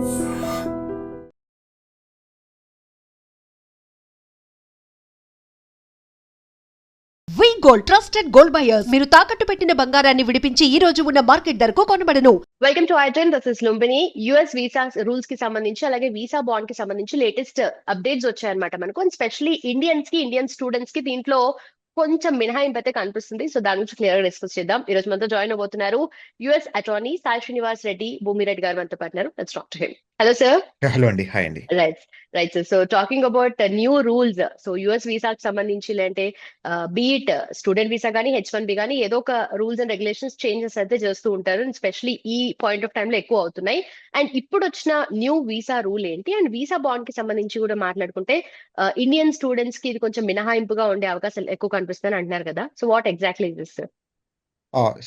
వి gold trusted gold buyers మీరు తాకట్టు పెట్టిన బంగారాన్ని విడిపించి ఈ రోజు ఉన్న మార్కెట్ ధరకు కొనబడను. వెల్కమ్ టు ఐటెన్. This is Lumbini. US visa rules కి సంబంధించి అలాగే వీసా బాండ్ కి సంబంధించి లేటెస్ట్ అప్డేట్స్ వచ్చాయన్నమాట మనకు. స్పెషల్లీ ఇండియన్ స్టూడెంట్స్ కి దీంట్లో కొంచెం మినహాయింపు అయితే కనిపిస్తుంది. సో దాని గురించి క్లియర్ గా డిస్కస్ చేద్దాం. ఈ రోజు మనతో జాయిన్ అవబోతున్నారు యుఎస్ అటార్నీ సాయి శ్రీనివాస్ రెడ్డి భూమిరెడ్డి గారు మనతో పాటు. Let's talk to him. Hello sir. Hello అండి. హాయ్ అండి. Right sir. So talking about new rules, so US వీసాకి సంబంధించి అంటే బీఇట్ స్టూడెంట్ వీసా కానీ H1B కానీ ఏదో ఒక రూల్స్ అండ్ రెగ్యులేషన్స్ చేంజెస్ అయితే చేస్తూ ఉంటారు. స్పెషల్లీ ఈ పాయింట్ ఆఫ్ టైమ్ లో ఎక్కువ అవుతున్నాయి. అండ్ ఇప్పుడు వచ్చిన న్యూ వీసా రూల్ ఏంటి, అండ్ వీసా బాండ్ కి సంబంధించి కూడా మాట్లాడుకుంటే ఇండియన్ స్టూడెంట్స్ కి ఇది కొంచెం మినహాయింపుగా ఉండే అవకాశాలు ఎక్కువ కనిపిస్తాయని అంటున్నారు కదా. So what exactly is this sir?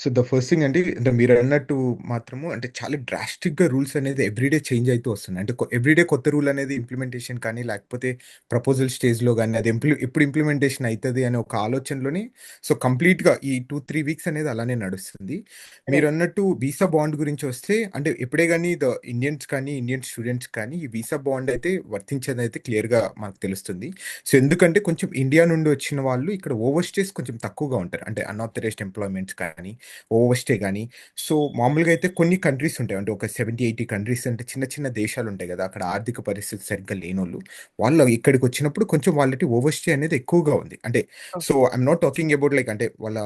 So the first thing అండి, అంటే మీరు అన్నట్టు మాత్రము అంటే చాలా డ్రాస్టిక్గా రూల్స్ అనేది ఎవ్రీడే చేంజ్ అవుతూ వస్తుంది. అంటే ఎవ్రీడే కొత్త రూల్ అనేది ఇంప్లిమెంటేషన్ కానీ లేకపోతే ప్రపోజల్ స్టేజ్లో కానీ అది ఎప్పుడు ఇంప్లిమెంటేషన్ అవుతుంది అనే ఒక ఆలోచనలోని సో కంప్లీట్గా ఈ 2-3 వీక్స్ అనేది అలానే నడుస్తుంది. మీరు అన్నట్టు వీసా బాండ్ గురించి వస్తే అంటే ఎప్పుడే కానీ ఇండియన్స్ కానీ ఇండియన్ స్టూడెంట్స్ కానీ ఈ వీసా బాండ్ అయితే వర్తించేది అయితే క్లియర్గా మనకు తెలుస్తుంది. సో ఎందుకంటే కొంచెం ఇండియా నుండి వచ్చిన వాళ్ళు ఇక్కడ ఓవర్ స్టేస్ కొంచెం తక్కువగా ఉంటారు. అంటే అన్ఆథరైజ్డ్ ఎంప్లాయ్మెంట్స్ కానీ ఓవర్ స్టే కానీ. సో మామూలుగా అయితే కొన్ని కంట్రీస్ ఉంటాయి, అంటే ఒక 70-80 కంట్రీస్, అంటే చిన్న చిన్న దేశాలు ఉంటాయి కదా, అక్కడ ఆర్థిక పరిస్థితి సరిగ్గా లేనోళ్ళు వాళ్ళు ఇక్కడికి వచ్చినప్పుడు కొంచెం వాళ్ళకి ఓవర్ స్టే అనేది ఎక్కువగా ఉంది. అంటే so I'm not talking about like అంటే వాళ్ళ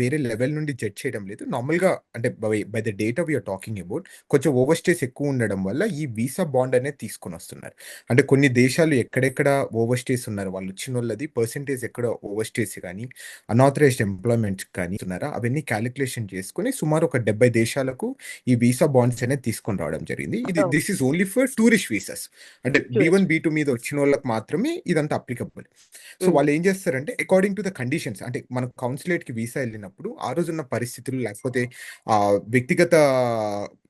వేరే లెవెల్ నుండి జడ్జ్ చేయడం లేదు, నార్మల్గా అంటే by the data we're talking about కొంచెం ఓవర్ స్టేస్ ఎక్కువ ఉండడం వల్ల ఈ వీసా బాండ్ అనేది తీసుకొని వస్తున్నారు. అంటే కొన్ని దేశాలు ఎక్కడెక్కడ ఓవర్ స్టేస్ ఉన్నారు వాళ్ళు వచ్చిన వాళ్ళది పర్సెంటేజ్ ఎక్కడ ఓవర్ స్టేస్ కానీ అన్ఆథరైజ్డ్ ఎంప్లాయ్మెంట్స్ కానీ ఉన్నారా అవన్నీ క్యాలిక్యులేషన్ చేసుకుని సుమారు ఒక 70 దేశాలకు ఈ వీసా బాండ్స్ అనేది తీసుకొని రావడం జరిగింది. This is only for tourist visas, అంటే B1 B2 మీద వచ్చిన వాళ్ళకి మాత్రమే ఇదంతా అప్లికబుల్. సో వాళ్ళు ఏం చేస్తారంటే అకార్డింగ్ టు ద కండిషన్స్, అంటే మన కౌన్సిలేట్ కి వీసా వెళ్ళినప్పుడు ఆ రోజున్న పరిస్థితులు లేకపోతే వ్యక్తిగత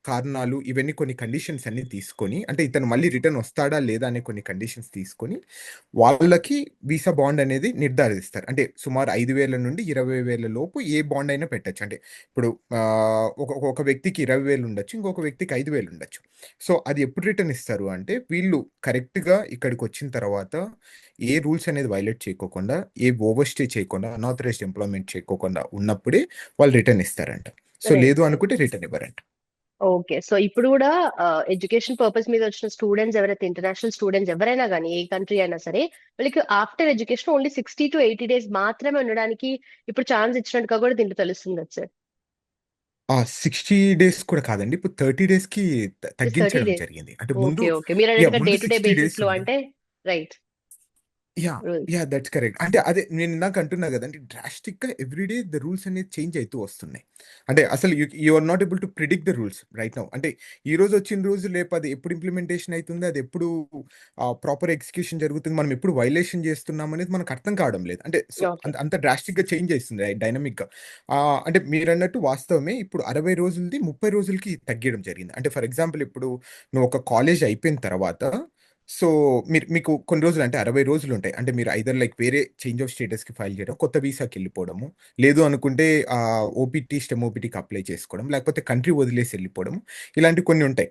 కారణాలు ఇవన్నీ కొన్ని కండిషన్స్ అన్ని తీసుకొని, అంటే ఇతను మళ్ళీ రిటర్న్ వస్తాడా లేదా అనే కొన్ని కండిషన్స్ తీసుకొని వాళ్ళకి వీసా బాండ్ అనేది నిర్ధారిస్తారు. అంటే సుమారు 5,000 నుండి 20,000 లోపు ఏ బాండ్ అయినా పెట్టచ్చు. అంటే ఇప్పుడు ఒక వ్యక్తికి 20,000 ఉండొచ్చు, ఇంకొక వ్యక్తికి 5,000 ఉండొచ్చు. సో అది ఎప్పుడు రిటర్న్ ఇస్తారు అంటే వీళ్ళు కరెక్ట్గా ఇక్కడికి వచ్చిన తర్వాత ఏ రూల్స్ అనేది వైలేట్ చేయకోకుండా, ఏ ఓవర్ స్టే చేయకుండా, అన్ఆథరైజ్డ్ ఎంప్లాయ్మెంట్ చేయకోకుండా ఉన్నప్పుడే వాళ్ళు రిటర్న్ ఇస్తారంట. సో లేదు అనుకుంటే రిటర్న్ ఇవ్వరంట. ఓకే. సో ఇప్పుడు కూడా ఎడ్యుకేషన్ పర్పస్ మీద వచ్చిన స్టూడెంట్స్ ఎవరైతే ఇంటర్నేషనల్ స్టూడెంట్స్ ఎవరైనా కానీ ఏ కంట్రీ అయినా సరే వాళ్ళకి after education only 60 to 80 days మాత్రమే ఉండడానికి ఇప్పుడు ఛాన్స్ ఇచ్చినట్టుగా కూడా దీంట్లో తెలుస్తుంది కదా సార్. 60 days కూడా కాదండి, ఇప్పుడు 30 days కి 30 తగ్గించడం days. జరిగింది. అంటే ముందు ఓకే. ఓకే. మీరు అన్నట్టుగా డే ముందు టు డే 60 బేసిస్ days లో ఉండే. అంటే right yeah! Rules. Yeah! That's correct. అంటే అదే నేను ఇందాక అంటున్నా గదండీ, డ్రాస్టిక్‌గా ఎవ్రీడే ద రూల్స్ అనేది చేంజ్ అయితూ వస్తున్నాయి. అంటే అసలు you are not able to predict the rules right now. అంటే ఈరోజు వచ్చిన రోజు రేపు అది ఎప్పుడు ఇంప్లిమెంటేషన్ అయితుంది, అది ఎప్పుడు ప్రాపర్ ఎగ్జిక్యూషన్ జరుగుతుంది, మనం ఎప్పుడు వైలేషన్ చేస్తున్నాం అనేది మనకు అర్థం కావడం లేదు. అంటే సో ఓకే. అంత డ్రాస్టిక్‌గా చేంజ్ చేస్తుంది డైనమిక్‌గా. అంటే మీరన్నట్టు వాస్తవమే. ఇప్పుడు 60 రోజులది 30 రోజులకి తగ్గియడం జరిగింది. అంటే ఫర్ ఎగ్జాంపుల్ ఇప్పుడు నువ్వు ఒక కాలేజ్ అయిపోయిన తర్వాత సో మీకు కొన్ని రోజులు అంటే 60 రోజులు ఉంటాయి. అంటే మీరు ఐదర్ లైక్ వేరే చేంజ్ ఆఫ్ స్టేటస్‌కి ఫైల్ చేయడం, కొత్త వీసాకి వెళ్ళిపోవడము, లేదు అనుకుంటే ఓపీటీ, స్టెమ్ ఓపీటీకి అప్లై చేసుకోవడం, లేకపోతే కంట్రీ వదిలేసి వెళ్ళిపోవడం, ఇలాంటివి కొన్ని ఉంటాయి.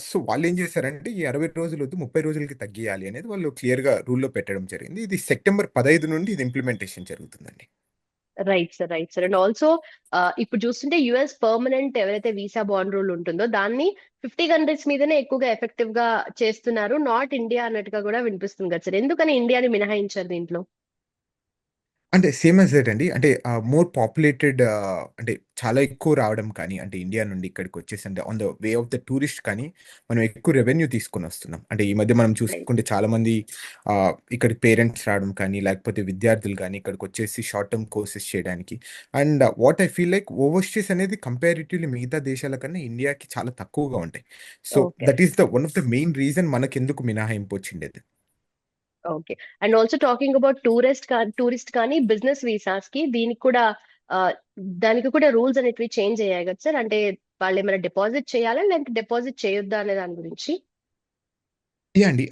సో వాళ్ళేం చేశారంటే ఈ 60 రోజులు వద్దు 30 రోజులకి తగ్గియాలి అనేది వాళ్ళు క్లియర్‌గా రూల్‌లో పెట్టడం జరిగింది. ఇది సెప్టెంబర్ 15 నుండి ఇది ఇంప్లిమెంటేషన్ జరుగుతుందండి. Right sir. Right sir. And also ఇప్పుడు చూస్తుంటే యుఎస్ పర్మనెంట్ ఎవరైతే వీసా బాండ్ రూల్ ఉంటుందో దాన్ని 50 కంట్రీస్ మీదనే ఎక్కువగా ఎఫెక్టివ్ గా చేస్తున్నారు, నాట్ ఇండియా అన్నట్టుగా కూడా వినిపిస్తుంది కదా సార్. ఎందుకని ఇండియాని మినహాయించారు దీంట్లో? అంటే సేమ్ యాస్ దట్ అండి. అంటే మోర్ పాపులేటెడ్, అంటే చాలా ఎక్కువ రావడం కానీ, అంటే ఇండియా నుండి ఇక్కడికొచ్చేసి అంటే on the way of the tourist కానీ, మనం ఎక్కువ రెవెన్యూ తీసుకొనొస్తున్నాం. అంటే ఈ మధ్య మనం రైట్. చూసుకుంటే చాలామంది ఇక్కడికి పేరెంట్స్ రావడం కానీ, లేకపోతే విద్యార్థులు కానీ ఇక్కడికొచ్చేసి షార్ట్ టర్మ్ కోర్సెస్ చేయడానికి. And what I feel like over stays అనేది కంపారిటివ్‌లీ మిగతా దేశాల కన్నా ఇండియాకి చాలా తక్కువగా ఉంటాయి. So okay. That is the one of the main reason మనకెందుకు మినహాయింపు వచ్చిండేది. Okay. And also talking about tourist కానీ బిజినెస్ వీసాస్ కి దీనికి కూడా దానికి కూడా రూల్స్ అనేటివి చేంజ్ అయ్యాయి కదా సార్. అంటే వాళ్ళు ఏమైనా డిపాజిట్ చేయాలా లేదంటే డిపాజిట్ చేయొద్దా అనే దాని గురించి? అండి.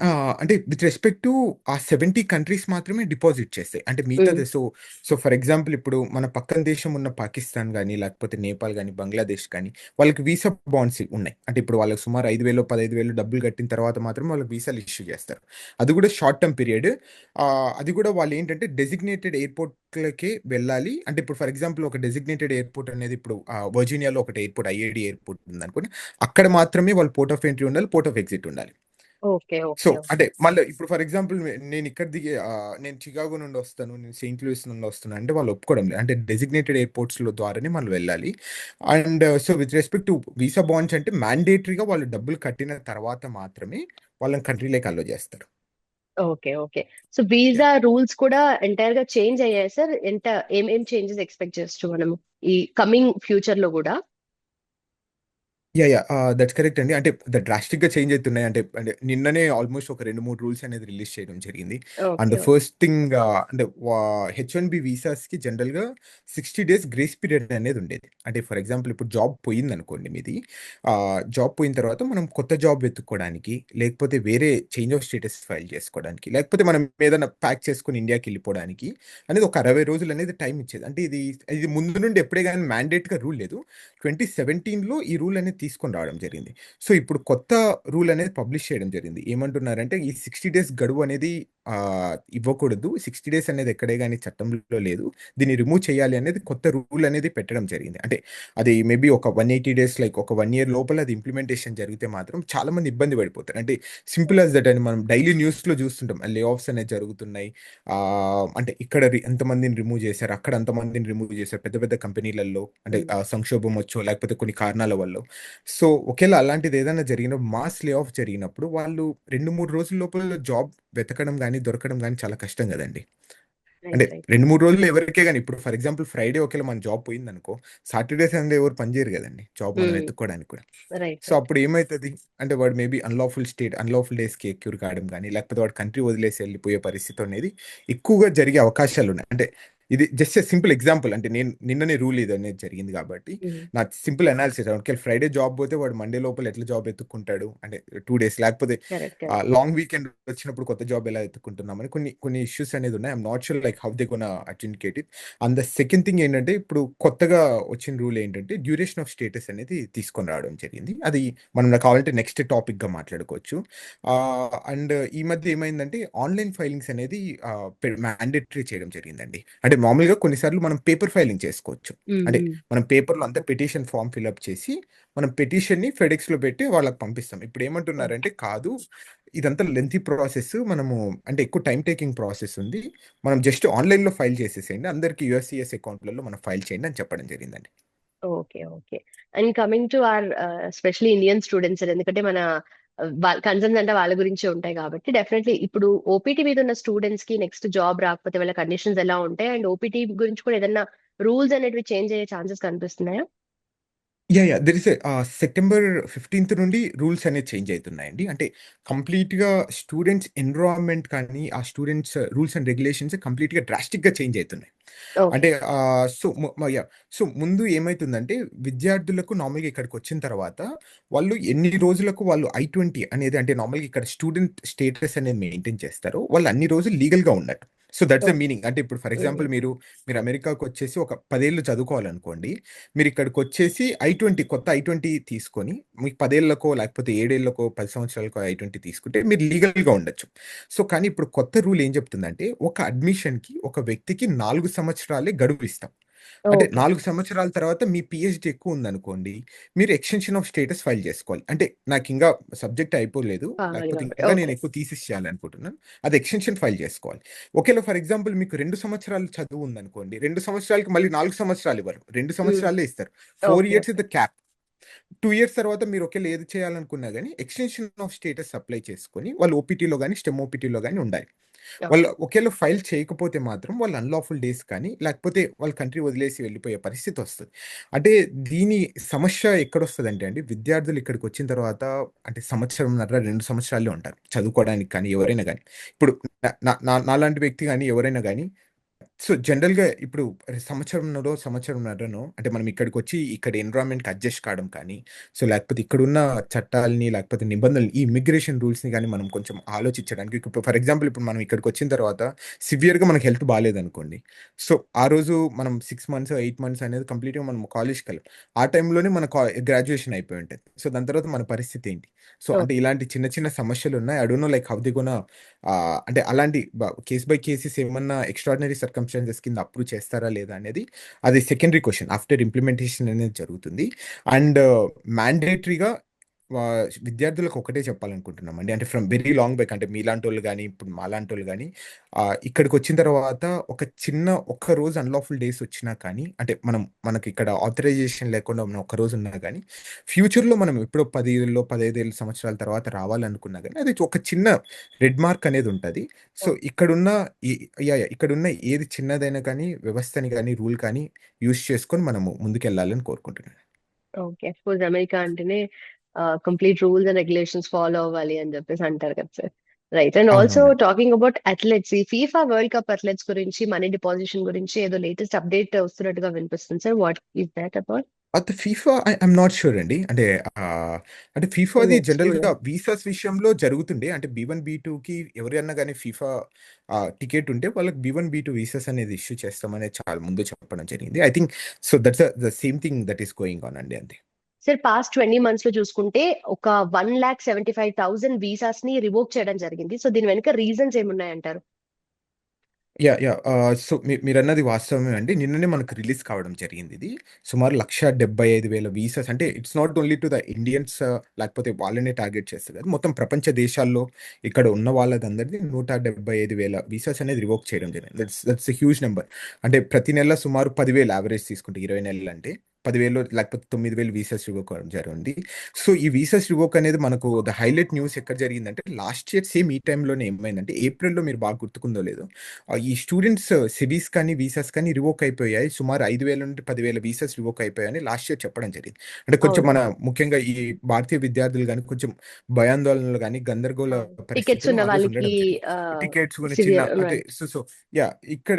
అంటే విత్ రెస్పెక్ట్ టు ఆ 70 కంట్రీస్ మాత్రమే డిపాజిట్ చేస్తాయి. అంటే మిగతాది ఫర్ ఎగ్జాంపుల్ ఇప్పుడు మన పక్కన దేశం ఉన్న పాకిస్తాన్ గాని, లేకపోతే నేపాల్ గాని, బంగ్లాదేశ్ కానీ వాళ్ళకి వీసా బాండ్స్ ఉన్నాయి. అంటే ఇప్పుడు వాళ్ళకి సుమారు 5,000, 15,000 డబ్బులు కట్టిన తర్వాత మాత్రమే వాళ్ళకి వీసాలు ఇష్యూ చేస్తారు. అది కూడా షార్ట్ టర్మ్ పీరియడ్. అది కూడా వాళ్ళేంటంటే డెసిగ్నేటెడ్ ఎయిర్‌పోర్ట్‌లకే వెళ్ళాలి. అంటే ఇప్పుడు ఫర్ ఎగ్జాంపుల్ ఒక డెసిగ్నేటెడ్ ఎయిర్‌పోర్ట్ అనేది ఇప్పుడు వర్జీనియాలో ఒకటి ఎయిర్‌పోర్ట్ ఐఏడీ ఎయిర్‌పోర్ట్ ఉందనుకోండి. అక్కడ మాత్రమే వాళ్ళు పోర్ట్ ఆఫ్ ఎంట్రీ ఉండాలి. పోర్ట్ ఆఫ్ ఎగ్జిట్ ఉండాలి. ఓకే. So, okay. అంటే ఓకే. మళ్ళీ ఇప్పుడు ఫర్ ఎగ్జాంపుల్ నేనిక్కడ దిగే నేను చికాగో నుండి వస్తాను. నేను సెయింట్ లూయిస్ నుండి వస్తున్నా అంటే వాళ్ళు ఒప్పుకోవడం లేదు. అంటే డెసిగ్నేటెడ్ ఎయిర్‌పోర్ట్స్‌లో ద్వారానే మనం వెళ్ళాలి. And with respect to visa bonds అంటే మ్యాండేటరీగా వాళ్ళు డబ్బులు కట్టిన తర్వాత మాత్రమే వాళ్ళని కంట్రీలోకి అలో చేస్తారు. Okay. Okay. So, visa yeah! Rules కూడా ఎంటైర్‌గా చేంజ్ అయ్యాయా సార్? ఏమేం చేంజెస్ ఎక్స్‌పెక్ట్ చేయొచ్చు మనము ఈ కమింగ్ ఫ్యూచర్‌లో గూడా? యాహ్! దట్స్ కరెక్ట్ అండి. అంటే డ్రాస్టిక్‌గా చేంజ్ అయితున్నాయి. అంటే నిన్ననే ఆల్‌మోస్ట్ ఒక 2, 3 రూల్స్ అనేది రిలీజ్ చేయడం జరిగింది. And okay. ఫస్ట్ థింగ్ అంటే హెచ్-1బీ వీసాస్‌కి జనరల్‌గా 60 డేస్ గ్రేస్ పీరియడ్ అనేది ఉండేది. అంటే ఫర్ ఎగ్జాంపుల్ ఇప్పుడు జాబ్ పోయిందనుకోండి మీది. జాబ్ పోయిన తర్వాత మనం కొత్త జాబ్ వెతుక్కోవడానికి, లేకపోతే వేరే చేంజ్ ఆఫ్ స్టేటస్ ఫైల్ చేసుకోవడానికి, లేకపోతే మనం ఏదైనా ప్యాక్ చేసుకొని ఇండియాకెళ్ళిపోవడానికి అనేది ఒక 60 రోజులు అనేది టైం ఇచ్చేది. అంటే ఇది ఇది ముందు నుండి ఎప్పుడే గాని మ్యాండేట్‌గా రూల్ లేదు. 2017లో ఈ రూల్ అనేది తీసుకొని రావడం జరిగింది. సో, ఇప్పుడు కొత్త రూల్ అనేది పబ్లిష్ చేయడం జరిగింది. ఏమంటున్నారంటే ఈ 60 డేస్ గడువు అనేది ఇవ్వకూడదు. 60 డేస్ అనేది ఎక్కడే గాని చట్టంలో లేదు. దీన్ని రిమూవ్ చేయాలి అనేది కొత్త రూల్ అనేది పెట్టడం జరిగింది. అంటే అది మేబీ ఒక 180 డేస్ లైక్ ఒక 1 ఇయర్ లోపల అది ఇంప్లిమెంటేషన్ జరిగితే మాత్రం చాలా మంది ఇబ్బంది పడిపోతారు. అంటే సింపుల్ యాస్ దట్ అని మనం డైలీ న్యూస్‌లో చూస్తుంటాం. లే ఆఫ్స్ అనేవి జరుగుతున్నాయి. అంటే ఇక్కడ ఎంతమందిని రిమూవ్ చేశారు, అక్కడ అంతమందిని రిమూవ్ చేశారు. పెద్ద పెద్ద కంపెనీలలో అంటే హ్మ్. సంక్షోభం వచ్చో లేకపోతే కొన్ని కారణాల వల్లో. సో, ఒకేళ అలాంటిది ఏదైనా మాస్ లే ఆఫ్ జరిగినప్పుడు వాళ్ళు 2, 3 రోజుల లోపల జాబ్ వెతకడం గాని, దొరకడం గాని చాలా కష్టం గదండీ! అంటే రైట్. రైట్. 2, 3 రోజుల్లో ఎవరికే గాని ఇప్పుడు ఫర్ ఎగ్జాంపుల్ ఫ్రైడే ఒకేళ మన జాబ్ పోయిందనుకో, సాటర్‌డే, సండే ఎవరు పని జేయరు గదండీ! జాబ్ మనం హ్మ్. వెతుక్కోవడానికి కూడా. రైట్. So, right. అప్పుడు ఏమైతది? అంటే వాడు మేబీ అన్‌లాఫుల్ డేస్‌కి ఎక్యూర్ కావడం గాని, లేకపోతే వాడు కంట్రీ వదిలేసి ఎళ్ళిపోయే పరిస్థితి అనేది ఎక్కువగా జరిగే అవకాశాలున్నాయి. అంటే ఇది జస్ట్ ఎ సింపుల్ ఎగ్జాంపుల్. అంటే నేను నిన్ననే రూల్ ఇదనేది జరిగింది గాబట్టి, హ్మ్. నా సింపుల్ అనాలిసిస్ ఒకవేళ ఫ్రైడే జాబ్ పోతే వాడు మండే లోపల ఎట్లా జాబ్ ఎతుక్కుంటాడు? అంటే 2 డేస్ లేకపోతే కరెక్ట్. కరెక్ట్. లాంగ్ వీకెండ్ వచ్చినప్పుడు కొత్త జాబ్ ఎలా ఎతుక్కుంటున్నామని కొన్ని కొన్ని ఇష్యూస్ అనేది ఉన్నాయి. I'm not sure like how they gonna adjudicate it. And the second thing ఏంటంటే ఇప్పుడు కొత్తగా వచ్చిన రూల్ ఏంటంటే డ్యూరేషన్ ఆఫ్ స్టేటస్ అనేది తీసుకొని రావడం జరిగింది. అది మనం నాకు కావాలంటే నెక్స్ట్ టాపిక్‌గా మాట్లాడుకోవచ్చు. అండ్ ఈ మధ్య ఏమైందంటే ఆన్‌లైన్ ఫైలింగ్స్ అనేది మ్యాండేటరీ చేయడం జరిగిందండి. అంటే మామూలుగా కొన్నిసార్లు మనం పేపర్ ఫైలింగ్ చేసుకోవచ్చు. హ్మ్. అంటే హ్మ్. మనం పేపర్‌లో అంతా పిటిషన్ ఫార్మ్ ఫిలప్ చేసి మనం పిటిషన్‌ని ఫెడెక్స్‌లో పెట్టి వాళ్ళకి పంపిస్తాం. ఇప్పుడు ఓకే. ఏమంటున్నారంటే కాదు, ఇదంతా లెంథీ ప్రాసెస్. మనము అంటే ఎక్కువ టైమ్ టేకింగ్ ప్రాసెస్ ఉంది. మనం జస్ట్ ఆన్‌లైన్‌లో ఫైల్ చేసేసేయండి. అందరికి యూఎస్‌సిఎస్ అకౌంట్‌లలో మనం ఫైల్ చేయండి అని చెప్పడం జరిగిందండి. Okay. Okay. And coming to especially Indian students ఎందుకంటే మన వాళ్ళ కన్సర్న్స్ అంటే వాళ్ళ గురించే ఉంటాయి కాబట్టి డెఫినెట్లీ ఇప్పుడు ఓపీటీ మీద ఉన్న స్టూడెంట్స్‌కి నెక్స్ట్ జాబ్ రాకపోతే వాళ్ళ కండిషన్స్ ఎలా ఉంటాయి? అండ్ ఓపీటీ గురించి కూడా ఏదన్నా రూల్స్ అనేటివి చేంజ్ అయ్యే ఛాన్సెస్ కనిపిస్తున్నాయా? దేర్ ఇస్ సెప్టెంబర్ 15థ్ నుండి రూల్స్ అనేవి చేంజ్ అయితున్నాయండి. అంటే కంప్లీట్‌గా స్టూడెంట్స్ ఎన్విరాన్మెంట్ కానీ, ఆ స్టూడెంట్స్ రూల్స్ అండ్ రెగ్యులేషన్స్ కంప్లీట్‌గా డ్రాస్టిక్‌గా చేంజ్ అయితున్నాయి. ఓకే. అంటే సో, సో, ముందు ఏమైతుందంటే విద్యార్థులకు నార్మల్‌గా ఇక్కడికొచ్చిన తర్వాత వాళ్ళు ఎన్ని రోజులకు వాళ్ళు I-20 అనేది అంటే నార్మల్‌గా ఇక్కడ స్టూడెంట్ స్టేటస్ అనేది మెయింటైన్ చేస్తారో వాళ్ళు అన్ని రోజులు లీగల్‌గా ఉన్నట్టు. So, that's the okay. Meaning. అంటే ఇప్పుడు ఫర్ హుహు. ఎగ్జాంపుల్ మీరు అమెరికాకొచ్చేసి ఒక 10 ఏళ్ళు చదువుకోవాలనుకోండి. మీరిక్కడికొచ్చేసి కొత్త I-20 తీసుకొని మీకు 10 ఏళ్లకో, లేకపోతే 7 ఏళ్లకో, 10 సంవత్సరాలకో I-20 తీసుకుంటే మీరు లీగల్‌గా ఉండొచ్చు. సో, కానీ ఇప్పుడు కొత్త రూల్ ఏం చెప్తుందంటే, ఒక అడ్మిషన్‌కి ఒక వ్యక్తికి 4 సంవత్సరాలే గడువిస్తాం. అంటే ఓకే. 4 సంవత్సరాల తర్వాత మీ పీహెచ్‌డీ ఎక్కువుందనుకోండి, మీరు ఎక్స్‌టెన్షన్ ఆఫ్ స్టేటస్ ఫైల్ చేసుకోవాలి. అంటే నాకింకా సబ్జెక్ట్ అయిపోలేదు. కావాలి లేకపోతే కాబట్టి. ఇంకా నేను ఓకే. ఎక్కువ థీసిస్ చేయాలనుకుంటున్నాను. అది ఎక్స్‌టెన్షన్ ఫైల్ చేసుకోవాలి. ఒకేళ ఫర్ ఎగ్జాంపుల్ మీకు 2 సంవత్సరాలు చదువు ఉందనుకోండి. 2 సంవత్సరాలకి మళ్ళీ 4 సంవత్సరాలు ఇవ్వరు. 2 హ్మ్. సంవత్సరాలే ఇస్తారు. 4 okay. Years okay. Is the cap. 2 years తర్వాత మీరు ఒకేళ ఏది చేయాలనుకున్నా గాని ఎక్స్‌టెన్షన్ ఆఫ్ స్టేటస్ అప్లై చేసుకొని వాళ్ళు ఓపీటీలో గాని, స్టెమ్ ఓపీటీలో గాని ఉండాలి. ఓకే. వాళ్ళు ఒకేళ ఫైల్ చేయకపోతే మాత్రం వాళ్ళు అన్‌లాఫుల్ డేస్ కానీ, లేకపోతే వాళ్ళు కంట్రీ వదిలేసి వెళ్ళిపోయే పరిస్థితొస్తది. అంటే దీని సమస్య ఎక్కడొస్తదంటే అండి, విద్యార్థులు ఇక్కడికొచ్చిన తర్వాత అంటే సంవత్సరంన్నర, 2 సంవత్సరాలే ఉంటారు. చదువుకోవడానికి కానీ, ఎవరైనా గాని. ఇప్పుడు న న నా నాలాంటి వ్యక్తి గాని, ఎవరైనా గాని సో జనరల్‌గా ఇప్పుడు సంవత్సరంన్నరనో అంటే మనం ఇక్కడికొచ్చి ఇక్కడ ఎన్విరాన్మెంట్‌కి అడ్జస్ట్ కావడం కానీ, సో లేకపోతే ఇక్కడున్న చట్టాల్ని లేకపోతే నిబంధనలు ఈ ఇమిగ్రేషన్ రూల్స్‌ని గాని మనం కొంచెం ఆలోచించడానికి ఇప్పుడు ఫర్ ఎగ్జాంపుల్ ఇప్పుడు మనం ఇక్కడికొచ్చిన తర్వాత సివియర్‌గా మనకు హెల్త్ బాలేదనుకోండి. సో ఆ రోజు మనం 6 మంత్స్, 8 మంత్స్ అనేది కంప్లీట్‌గా మనం కాలేజ్‌కెళ్ళం. ఆ టైంలోనే మన గ్రాడ్యుయేషన్ అయిపోయి ఉంటది. సో దాని తర్వాత మన పరిస్థితి ఏంటి? సో అంటే ఓకే. ఇలాంటి చిన్న చిన్న సమస్యలున్నాయి. I don't know like how they gonna అంటే అలాంటి కేస్ బై కేసెస్ ఏమన్నా ఎక్స్ట్రార్డినరీ సర్కమ్స్టాన్సెస్ కింద అప్రూవ్ చేస్తారా లేదా అనేది అది సెకండరీ క్వెషన్ ఆఫ్టర్ ఇంప్లిమెంటేషన్ అనేది జరుగుతుంది. అండ్ మ్యాండేటరీగా విద్యార్థులకు ఒకటే చెప్పాలనుకుంటున్నామండి. అంటే ఫ్రమ్ వెరీ లాంగ్ బ్యాక్ అంటే మీలాంటోళ్ళు గాని, ఇప్పుడు మాలాంటోళ్ళు గాని ఇక్కడికొచ్చిన తర్వాత ఒక్క రోజు అన్‌లాఫుల్ డేస్ వచ్చినా కానీ అంటే మనకిక్కడ ఆథరైజేషన్ లేకుండా ఉన్న ఒక్క రోజు ఉన్నా గాని ఫ్యూచర్‌లో మనం ఎప్పుడో 10 ఏళ్ళలో, 15 సంవత్సరాల తర్వాత రావాలనుకున్నా గాని అది ఒక చిన్న రెడ్ మార్క్ అనేది ఉంటది. So okay. ఈ ఇక్కడున్న ఏది చిన్నదైనా కానీ, వ్యవస్థని గాని, రూల్ కానీ యూజ్ చేసుకొని మనము ముందుకెళ్ళాలని కోరుకుంటున్నాను. ఓకే. అఫ్‌కోర్స్ అమెరికా అంటేనే complete rules and regulations follow అవ్వాలి అని చెప్పేసి అంటారు కదా సార్. రైట్. అండ్ ఆల్సో అవునవునండి. టాకింగ్ అబౌట్ అథ్లెట్స్, ఈ ఫీఫా వరల్డ్ కప్ అథ్లెట్స్ గురించి మనీ డిపాజిషన్ గురించి ఏదో లేటెస్ట్ అప్డేట్ వస్తున్నట్టుగా వినిపిస్తుంది sir. What is that about? అయితే ఫీఫా ఐయామ్ నాట్ ష్యూర్ అండి. అంటే ఫీఫాది నెక్స్ట్ 2 జనరల్‌గా ఇయర్స్. వీసాస్ విషయంలో జరుగుతుండే. అంటే బీ1, బీ2కి ఎవరైనా గాని ఫీఫా టికెట్ ఉంటే వాళ్ళకి బీ1, బీ2 వీసాస్ అనేది ఇష్యూ చేస్తామని చాలా ముందు చెప్పడం జరిగింది. I think so that's the same thing that is going on అండి అంతే. సార్ పాస్ట్ 20 మంత్స్ లో చూసుకుంటే ఒక 1,75,000 వీసాస్ ని రివోక్ చేయడం జరిగింది. సో దీని వెనుక రీజన్స్ ఏమున్నాయంటారు? యాహ్! సో మీరన్నది వాస్తవమే అండి. నిన్ననే మనకు రిలీజ్ కావడం జరిగిందిది. సుమారు 1,75,000 వీసాస్ అంటే it's not only to the Indians లేకపోతే వాళ్ళనే టార్గెట్ చేస్తది కాదు. మొత్తం ప్రపంచ దేశాల్లో ఇక్కడ ఉన్న వాళ్ళదందరిది 175,000 వీసాస్ అనేది రివోక్ చేయడం జరిగింది. That's a huge number. అంటే ప్రతి నెల సుమారు 10,000 యావరేజ్ తీసుకుంటే 20 నెలలంటే 10,000 లేకపోతే 9,000 వీసాస్ రివోక్ అవ్వడం జరిగింది. సో ఈ వీసాస్ రివోక్ అనేది మనకు ద హైలైట్ న్యూస్ ఎక్కడ జరిగిందంటే లాస్ట్ ఇయర్ సేమ్ ఈ టైంలోనే ఏమైందంటే ఏప్రిల్‌లో మీరు బాగా గుర్తుకుందో లేదో ఈ స్టూడెంట్స్ సెబీస్ కానీ, వీసాస్ కానీ రివోక్ అయిపోయాయి. సుమారు 5,000-10,000 వీసాస్ రివోక్ అయిపోయాయని లాస్ట్ ఇయర్ చెప్పడం జరిగింది. అంటే కొంచెం అవును. ముఖ్యంగా ఈ భారతీయ విద్యార్థులు గాని, కొంచెం భయాందోళనలు గాని, గందరగోళ టికెట్స్ పరిస్థితులు ఉన్న ఆ రోజు వాళ్ళకి ఉండడం జరిగింది. టికెట్స్ గురించి సివియర్ అంటే యాహ్!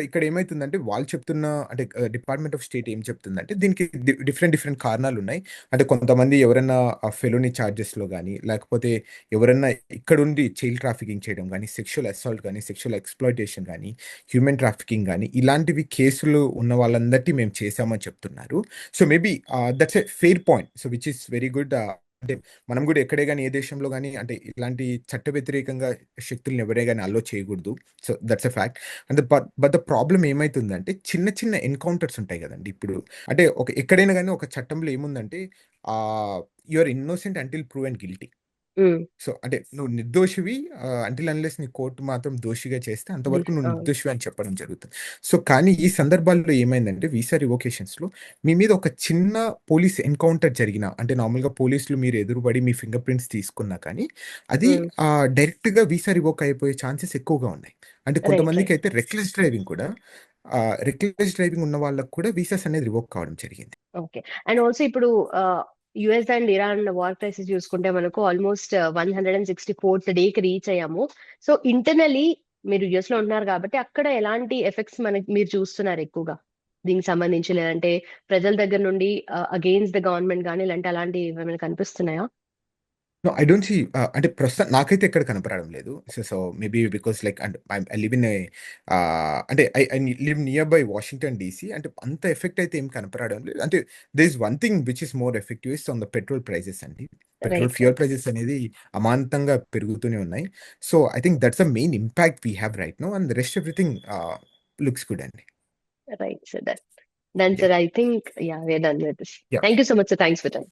ఇక్కడ ఏమైతుందంటే వాళ్ళు చెప్తున్న అంటే డిపార్ట్మెంట్ ఆఫ్ స్టేట్ ఏం చెప్తుందంటే దీనికి డిఫరెంట్ కారణాలున్నాయి. అంటే కొంతమంది ఎవరైనా ఫెలోని చార్జెస్‌లో గాని, లేకపోతే ఎవరన్నా ఇక్కడుండి చైల్డ్ ట్రాఫికింగ్ చేయడం గాని, సెక్షువల్ అసాల్ట్ గాని, సెక్షువల్ ఎక్స్‌ప్లాయిటేషన్ గాని హ్యూమన్ ట్రాఫికింగ్ గాని, ఇలాంటివి కేసులు ఉన్న వాళ్ళందరికీ మేము చేశామని చెప్తున్నారు. So, maybe that's a fair point. So, which is very good. అంటే మనం గూడా ఎక్కడే గాని, ఏ దేశంలో గాని అంటే ఇలాంటి చట్ట వ్యతిరేకంగా శక్తుల్ని ఎవరే గాని అలో చేయగూడదు. So, that's a fact. And but the problem ఏమైతుందంటే చిన్న ఎన్‌కౌంటర్స్ ఉంటాయి గదండీ! ఇప్పుడు అంటే ఎక్కడైనా గాని ఒక చట్టంలో ఏముందంటే you are innocent until proven guilty. So, అంటే నువ్వు నిర్దోషివి అంటిల్ అన్‌లెస్ నీ కోర్ట్ మాత్రం దోషిగా చేస్తే అంతవరకు నువ్వు అవును. నిర్దోషివి అని చెప్పడం జరుగుతుంది. సో, కానీ ఈ సందర్భాల్లో ఏమైందంటే వీసా రివోకేషన్స్‌లో మీ మీద ఒక చిన్న పోలీస్ ఎన్‌కౌంటర్ జరిగినా అంటే నార్మల్‌గా పోలీసులు మీరు ఎదురుబడి మీ ఫింగర్ ప్రింట్స్ తీసుకున్నా కానీ అది రైట్. డైరెక్ట్‌గా వీసా రివోక్ అయిపోయే ఛాన్సెస్ ఎక్కువగా ఉన్నాయి. అంటే రైట్. కొంతమందికైతే రెక్లెస్ డ్రైవింగ్ ఉన్న వాళ్ళకి కూడా వీసాస్ అనేది రివోక్ కావడం జరిగింది. ఓకే. అండ్ ఆల్సో ఇప్పుడు US and Iran war crisis చూసుకుంటే మనకు ఆల్మోస్ట్ 164th డేకి రీచ్ అయ్యాము. సో ఇంటర్నల్లీ మీరు యుఎస్ లో ఉంటున్నారు కాబట్టి అక్కడ ఎలాంటి ఎఫెక్ట్స్ మీరు చూస్తున్నారు ఎక్కువగా దీనికి సంబంధించి, లేదంటే ప్రజల దగ్గర నుండి అగెయిన్స్ట్ ద గవర్నమెంట్ కానీ ఇలాంటి అలాంటివి ఏమైనా కనిపిస్తున్నాయా? నో. ఐ డోంట్ సీ అంటే ప్రస్తుతం నాకైతే ఎక్కడ కనపడడం లేదు. So maybe because like and I live in అంటే I live near by Washington DC. అంటే అంత ఎఫెక్ట్ అయితే ఏం కనపడడం లేదు. అంటే there is one thing which is more effective is on the petrol prices అండి. Petrol right. ఫ్యూయల్ ప్రైజెస్ అనేది అమాంతంగా పెరుగుతూనే ఉన్నాయి. So I think that's the main impact we have right now and the rest everything looks good అండి. Right sir. Done yeah sir. I think yeah, we're done with this. Yeah thank you so much sir. Thanks for time.